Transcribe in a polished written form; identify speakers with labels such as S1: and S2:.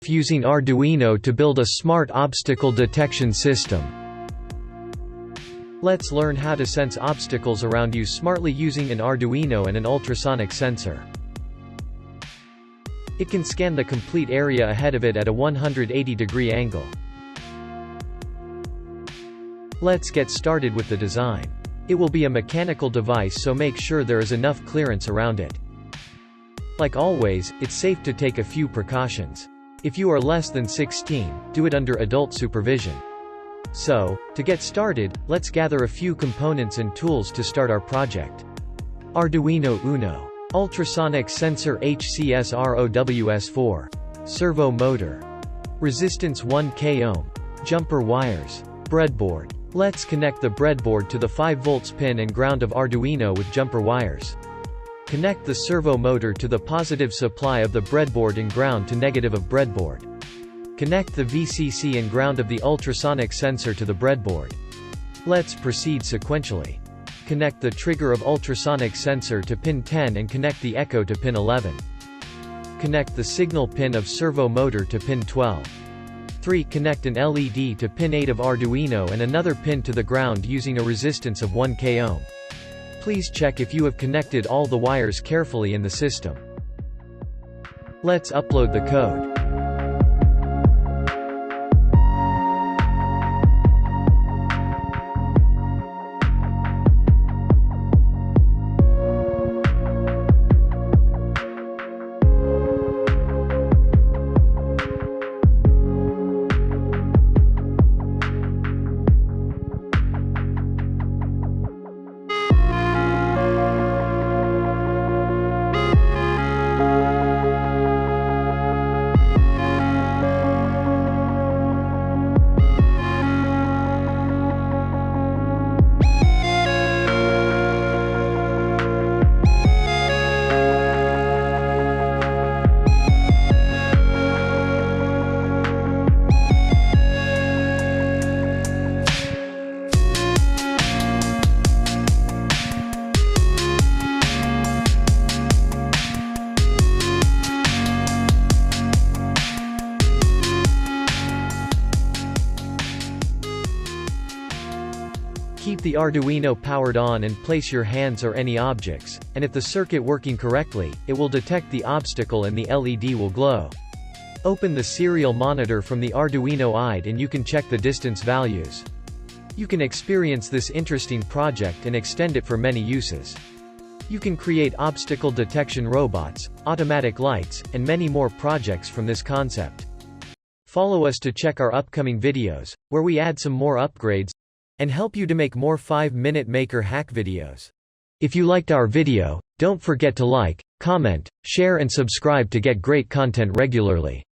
S1: Using Arduino to build a smart obstacle detection system. Let's learn how to sense obstacles around you smartly using an Arduino and an ultrasonic sensor. It can scan the complete area ahead of it at a 180-degree angle. Let's get started with the design. It will be a mechanical device, so make sure there is enough clearance around it. Like always, it's safe to take a few precautions. If you are less than 16, do it under adult supervision. So, to get started, let's gather a few components and tools to start our project. Arduino Uno. Ultrasonic sensor HCSROWS4. Servo motor. Resistance 1K ohm. Jumper wires. Breadboard. Let's connect the breadboard to the 5 volts pin and ground of Arduino with jumper wires. Connect the servo motor to the positive supply of the breadboard and ground to negative of breadboard. Connect the VCC and ground of the ultrasonic sensor to the breadboard. Let's proceed sequentially. Connect the trigger of ultrasonic sensor to pin 10 and connect the echo to pin 11. Connect the signal pin of servo motor to pin 12. 3. Connect an LED to pin 8 of Arduino and another pin to the ground using a resistance of 1K ohm. Please check if you have connected all the wires carefully in the system. Let's upload the code. Keep the Arduino powered on and place your hands or any objects, and if the circuit working correctly, it will detect the obstacle and the LED will glow. Open the serial monitor from the Arduino IDE and you can check the distance values. You can experience this interesting project and extend it for many uses. You can create obstacle detection robots, automatic lights, and many more projects from this concept. Follow us to check our upcoming videos, where we add some more upgrades and help you to make more 5-minute maker hack videos. If you liked our video, don't forget to like, comment, share and subscribe to get great content regularly.